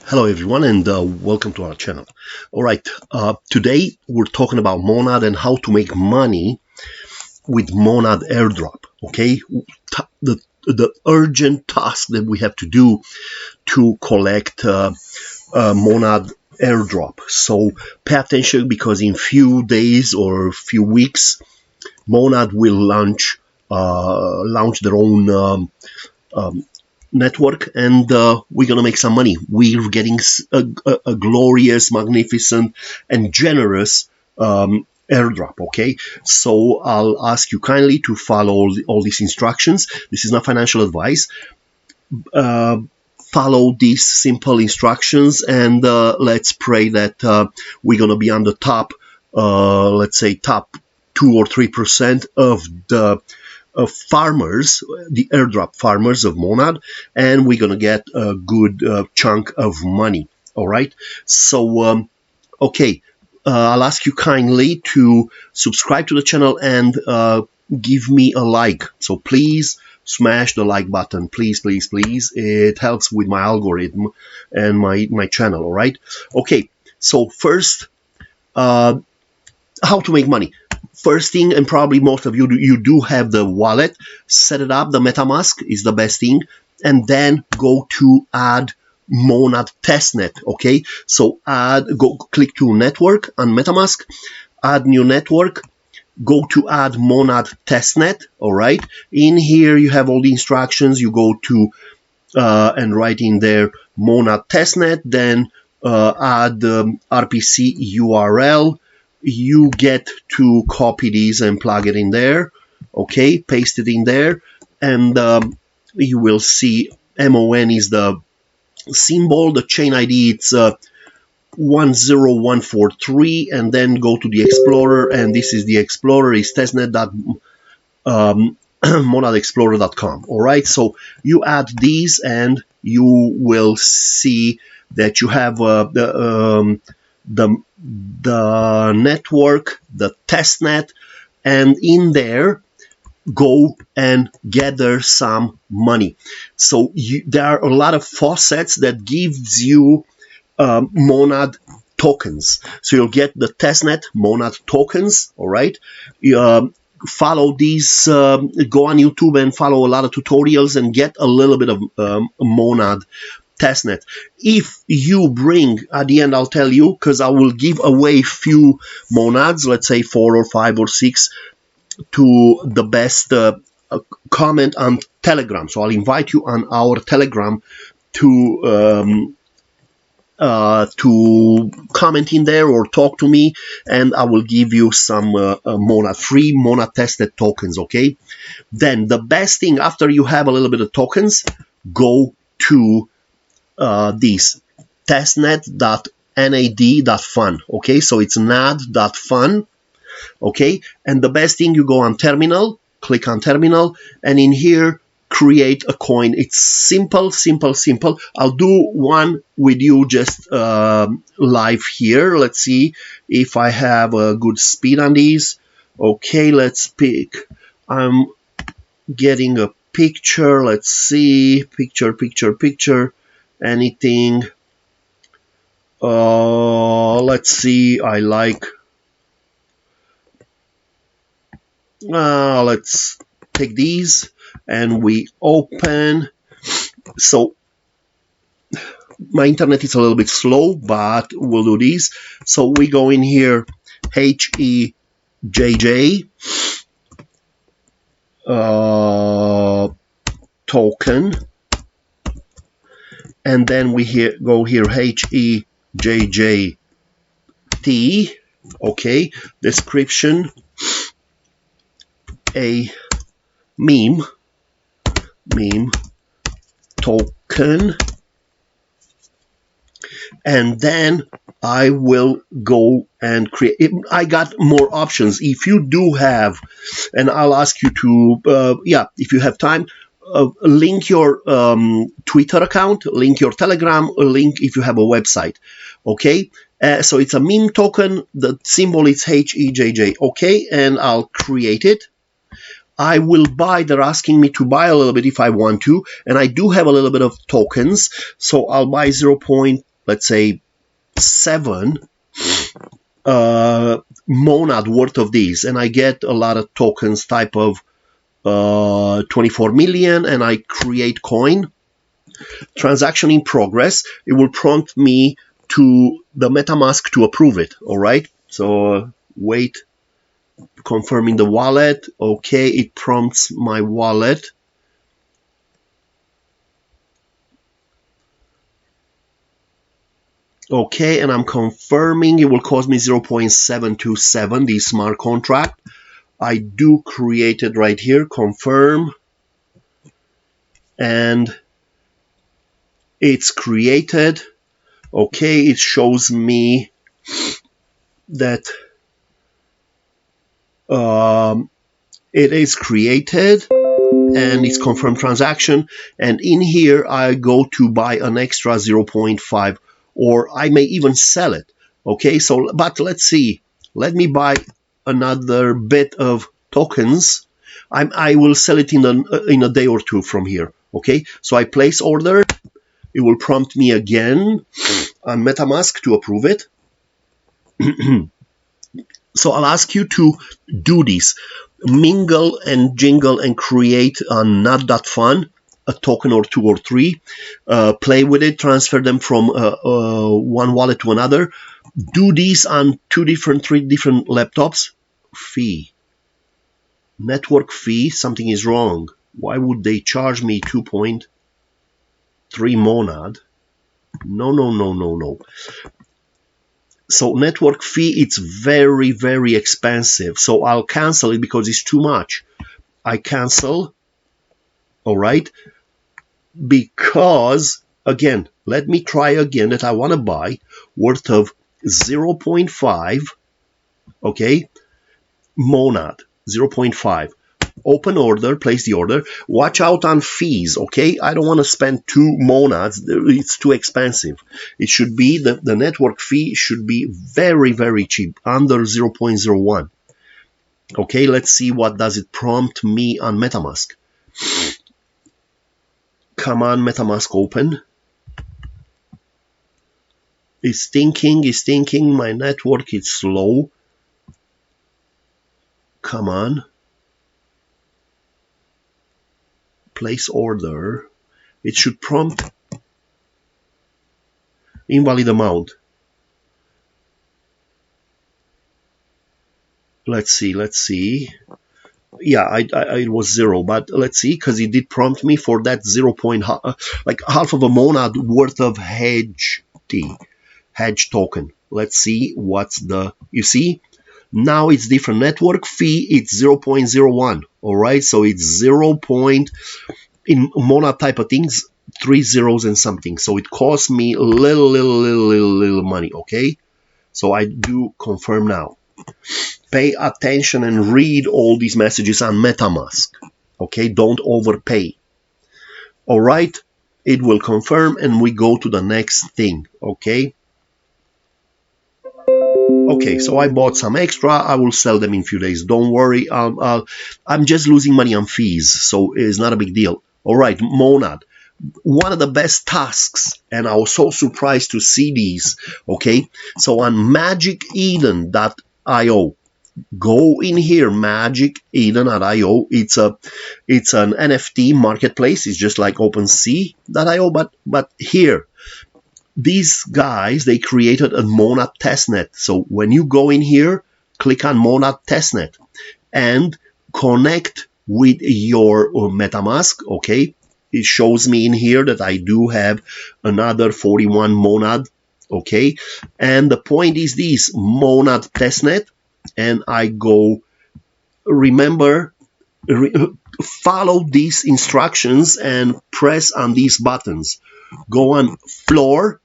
Hello everyone and welcome to our channel. Alright, today we're talking about Monad and how to make money with Monad Airdrop. Okay, the urgent task that we have to do to collect Monad Airdrop. So pay attention because in few days or few weeks Monad will launch their own network, and we're gonna make some money. We're getting a glorious, magnificent, and generous airdrop. Okay, so I'll ask you kindly to follow all these instructions. This is not financial advice. uh, Follow these simple instructions, and let's pray that we're gonna be on the top, let's say top 2 or 3% of the farmers, the airdrop farmers of Monad, and we're gonna get a good chunk of money. All right. So okay, I'll ask you kindly to subscribe to the channel and give me a like. So please smash the like button, please, please, please. It helps with my algorithm and my channel. All right. Okay. So first, how to make money. First thing, and probably most of you do have the wallet, set it up. The MetaMask is the best thing, and then go to add Monad testnet. Okay, so click to network on MetaMask, add new network, go to add Monad testnet. All right, in here you have all the instructions. You go to and write in there Monad testnet, then add RPC URL. You get to copy these and plug it in there. Okay, paste it in there, and you will see MON is the symbol. The chain ID, it's 10143, and then go to the Explorer, and this is the Explorer, is testnet.monadexplorer.com. All right, so you add these, and you will see that you have the network, the testnet, and in there go and gather some money. So there are a lot of faucets that gives you Monad tokens. So you'll get the testnet Monad tokens. All right. Follow these, go on YouTube and follow a lot of tutorials and get a little bit of Monad testnet. If you bring, at the end I'll tell you, because I will give away few Monads, let's say 4 or 5 or 6, to the best comment on Telegram. So I'll invite you on our Telegram to comment in there or talk to me, and I will give you some free Monad tested tokens. Okay, then the best thing, after you have a little bit of tokens, go to this testnet.nad.fun. Okay, so it's nad.fun. Okay, and the best thing, you go on terminal, click on terminal, and in here create a coin. It's simple. I'll do one with you just live here. Let's see if I have a good speed on these. Okay, let's pick. I'm getting a picture. Let's see, picture. Anything. Let's see. I like. Let's take these and we open. So my internet is a little bit slow, but we'll do this. So we go in here, HEJJ token, and then we go here HEJJT. Okay, description, a meme token, and then I will go and create. I got more options. If you do have, and I'll ask you to, if you have time, link your Twitter account, link your Telegram, link if you have a website. Okay, so it's a meme token. The symbol is HEJJ. Okay, and I'll create it. I will buy. They're asking me to buy a little bit if I want to, and I do have a little bit of tokens, so I'll buy 0.2 let's say 7 monad worth of these, and I get a lot of tokens type of 24 million, and I create coin. Transaction in progress. It will prompt me to the MetaMask to approve it. All right. So wait, confirming the wallet. Okay, it prompts my wallet. Okay, and I'm confirming. It will cost me 0.727, the smart contract. I do create it right here, confirm, and it's created. Okay, it shows me that it is created and it's confirmed transaction, and in here I go to buy an extra 0.5, or I may even sell it. Okay, so but let's see, let me buy another bit of tokens. I will sell it in a day or two from here. Okay, so I place order. It will prompt me again on MetaMask to approve it. So I'll ask you to do this. Mingle and jingle and create a not.fun, a token or 2 or 3. Play with it, transfer them from one wallet to another. Do these on 3 different laptops. Fee. Network fee, something is wrong. Why would they charge me 2.3 monad? No. So network fee, it's very, very expensive. So I'll cancel it because it's too much. I cancel. All right. Because, again, let me try again that I want to buy worth of 0.5. Okay. Monad, 0.5. Open order, place the order. Watch out on fees, okay? I don't want to spend 2 monads. It's too expensive. It should be, the network fee should be very, very cheap, under 0.01. Okay, let's see what does it prompt me on MetaMask. Come on, MetaMask, open. It's thinking, my network is slow. Come on. Place order. It should prompt invalid amount. Let's see. Yeah, it was 0, but let's see, because it did prompt me for that 0. Like half of a monad worth of hedge token. Let's see what's you see, now it's different. Network fee, it's 0.01. all right, so it's 0. In monad type of things, 3 zeros and something, so it costs me little money. Okay, so I do confirm now. Pay attention and read all these messages on MetaMask. Okay, don't overpay. All right, it will confirm and we go to the next thing. Okay. Okay, so I bought some extra. I will sell them in a few days. Don't worry. I'm just losing money on fees, so it's not a big deal. All right, Monad. One of the best tasks, and I was so surprised to see these. Okay, so on magiceden.io, go in here, magiceden.io. It's an NFT marketplace. It's just like OpenSea.io, but here, these guys, they created a Monad testnet. So when you go in here, click on Monad testnet and connect with your MetaMask. Okay, it shows me in here that I do have another 41 monad. Okay, and the point is this, Monad testnet, and I go, remember, follow these instructions and press on these buttons. Go on floor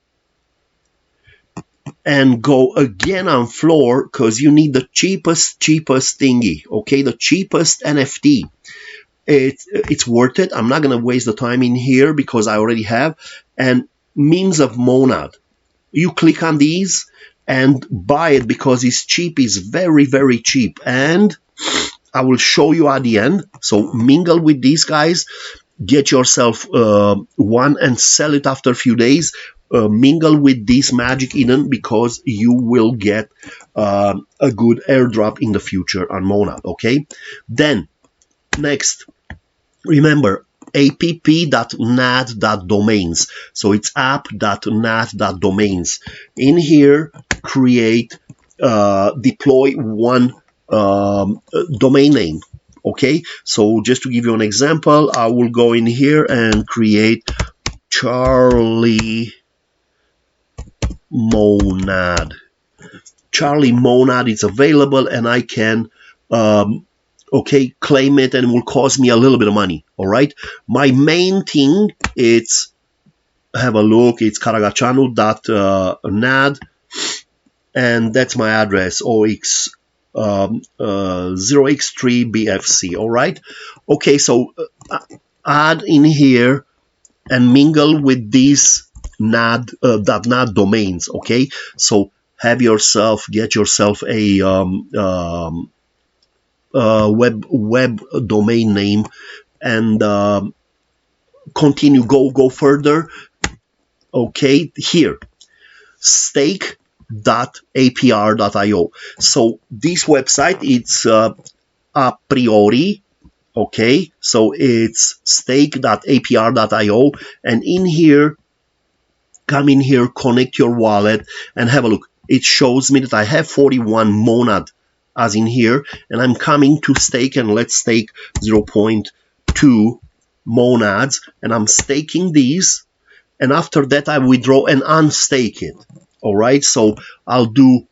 and go again on floor, because you need the cheapest thingy. Okay, the cheapest NFT. It's worth it. I'm not going to waste the time in here because I already have. And memes of monad, you click on these and buy it because it's cheap. It's very, very cheap, and I will show you at the end. So mingle with these guys, get yourself one and sell it after a few days. mingle with this magic Eden, because you will get a good airdrop in the future on Monad. Okay, then next, remember app.nad.domains. So it's app.nad.domains. In here, create, deploy one domain name. Okay, so just to give you an example, I will go in here and create Charlie Monad. Charlie Monad is available, and I can okay, claim it, and it will cost me a little bit of money. All right, my main thing, it's, have a look, it's karagachanu.nad, and that's my address, OX 0x3BFC. all right, okay, so add in here and mingle with these NAD .NAD domains. Okay, so have yourself, get yourself a web domain name, and continue, go further. Okay, here, stake.apr.io. So this website, it's a priori. Okay, so it's stake.apr.io, and in here, come in here, connect your wallet, and have a look. It shows me that I have 41 Monad as in here, and I'm coming to stake, and let's stake 0.2 Monads, and I'm staking these, and after that I withdraw and unstake it. All right, so I'll do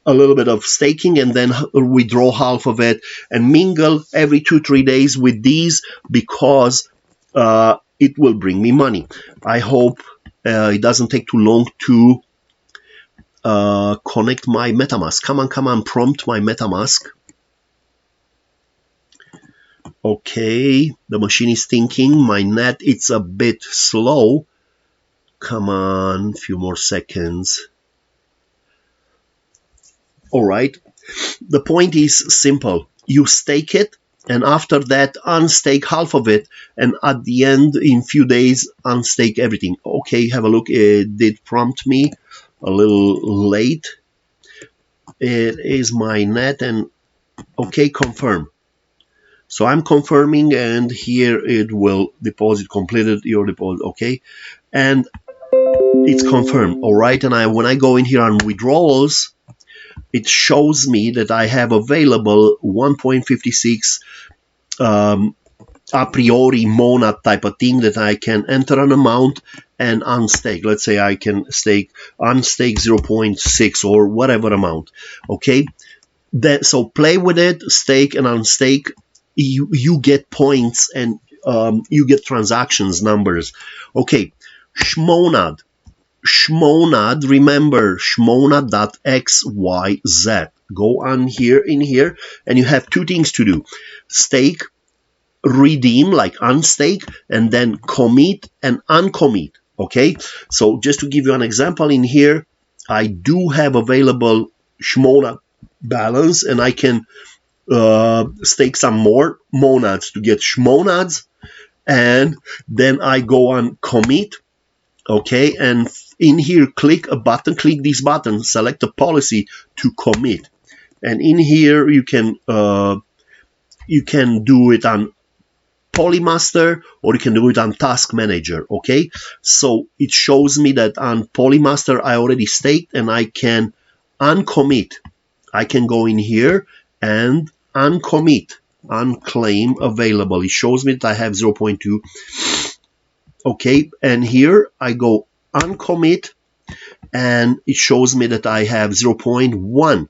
a little bit of staking and then withdraw half of it, and mingle every 2-3 days with these, because it will bring me money. I hope it doesn't take too long to connect my MetaMask. Come on, prompt my MetaMask. Okay, the machine is thinking. My net, it's a bit slow. Come on, few more seconds. All right, the point is simple. You stake it, and after that unstake half of it, and at the end, in few days, unstake everything. Okay, have a look. It did prompt me a little late. It is my net, and okay, confirm. So I'm confirming, and here it will deposit completed, your deposit. Okay, and it's confirmed. All right, and when I go in here on withdrawals, it shows me that I have available 1.56 a priori Monad type of thing, that I can enter an amount and unstake. Let's say I can unstake 0.6 or whatever amount. Okay, so play with it, stake and unstake. You get points, and you get transactions numbers. Okay, Shmonad. Shmonad, remember, shmonad.xyz. Go on here, in here, and you have two things to do: stake, redeem, like unstake, and then commit and uncommit. Okay, so just to give you an example, in here I do have available Shmonad balance, and I can stake some more monads to get Shmonads, and then I go on commit. Okay, and in here, click a button, click this button, select a policy to commit, and in here you can do it on Polymaster, or you can do it on Task Manager. Okay, so it shows me that on Polymaster I already staked, and I can uncommit. I can go in here and uncommit, unclaim available. It shows me that I have 0.2. Okay, and here I go uncommit, and it shows me that I have 0.1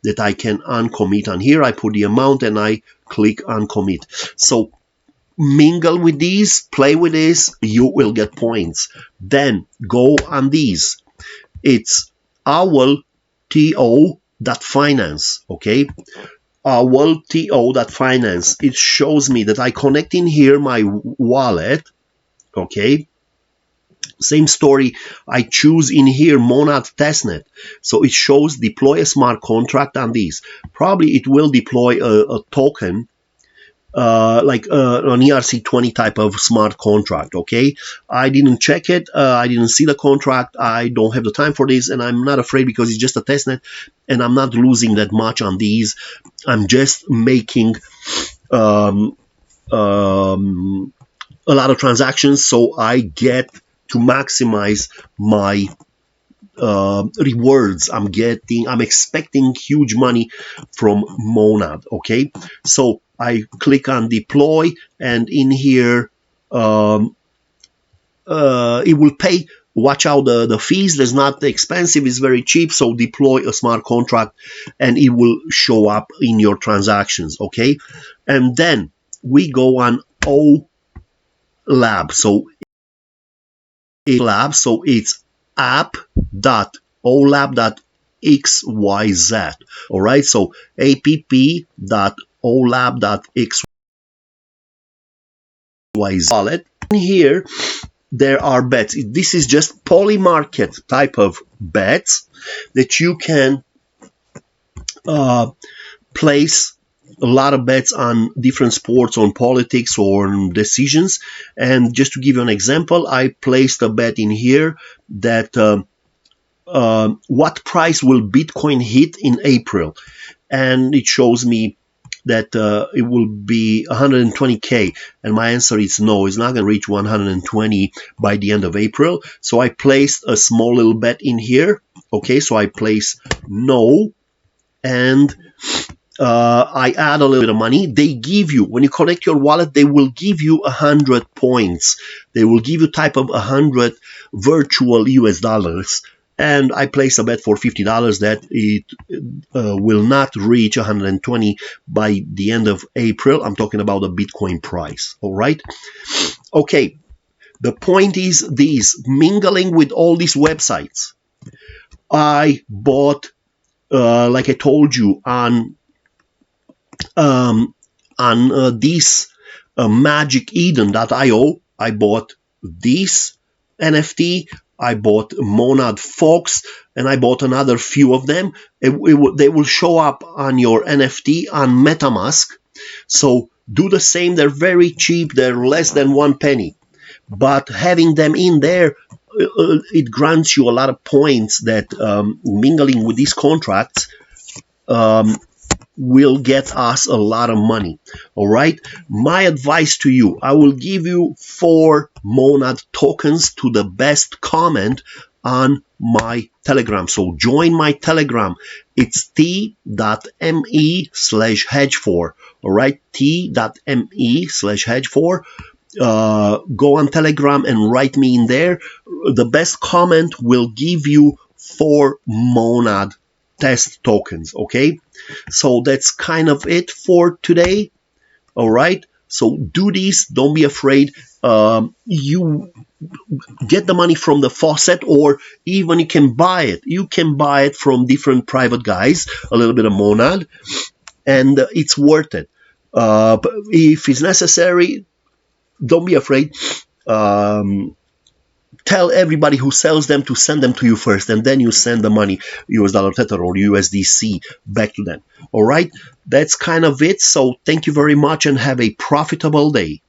that I can uncommit. On here I put the amount, and I click uncommit. So mingle with these, play with this, you will get points. Then go on these. It's owlto.finance. Okay, owlto.finance. It shows me that I connect in here my wallet. Okay, same story. I choose in here Monad testnet, so it shows deploy a smart contract on these. Probably it will deploy a token like an ERC20 type of smart contract. Okay, I didn't check it. I didn't see the contract. I don't have the time for this, and I'm not afraid because it's just a testnet, and I'm not losing that much on these. I'm just making a lot of transactions, so I get to maximize my rewards. I'm expecting huge money from Monad. Okay, so I click on deploy, and in here it will pay. Watch out the fees. There's not expensive, it's very cheap. So deploy a smart contract and it will show up in your transactions. Okay, and then we go on O lab. So it's app.olab.xyz. All right, so app.olab.xyz wallet. In here there are bets. This is just polymarket type of bets that you can place a lot of bets on different sports, on politics, or on decisions. And just to give you an example, I placed a bet in here that what price will Bitcoin hit in April, and it shows me that it will be 120k, and my answer is no, it's not going to reach 120 by the end of April. So I placed a small little bet in here. Okay, so I place no, and I add a little bit of money. They give you, when you connect your wallet, they will give you 100 points. They will give you type of 100 virtual US dollars. And I place a bet for $50 that it will not reach 120 by the end of April. I'm talking about the Bitcoin price. All right. Okay. The point is this: mingling with all these websites. I bought, like I told you, on this magiceden.io, I bought this NFT, I bought Monad Fox, and I bought another few of them. They will show up on your NFT on MetaMask. So do the same. They're very cheap. They're less than 1 penny. But having them in there, it grants you a lot of points that mingling with these contracts will get us a lot of money. All right, my advice to you: I will give you 4 Monad tokens to the best comment on my Telegram. So join my Telegram. It's t.me/hedge4. All right, t.me/hedge4. Go on Telegram and write me in there. The best comment will give you 4 Monad test tokens. Okay, so that's kind of it for today. All right, so do this. Don't be afraid. You get the money from the faucet, or even you can buy it. You can buy it from different private guys, a little bit of Monad, and it's worth it. If it's necessary, don't be afraid. Tell everybody who sells them to send them to you first, and then you send the money, US dollar Tether or USDC, back to them. All right, that's kind of it. So thank you very much and have a profitable day.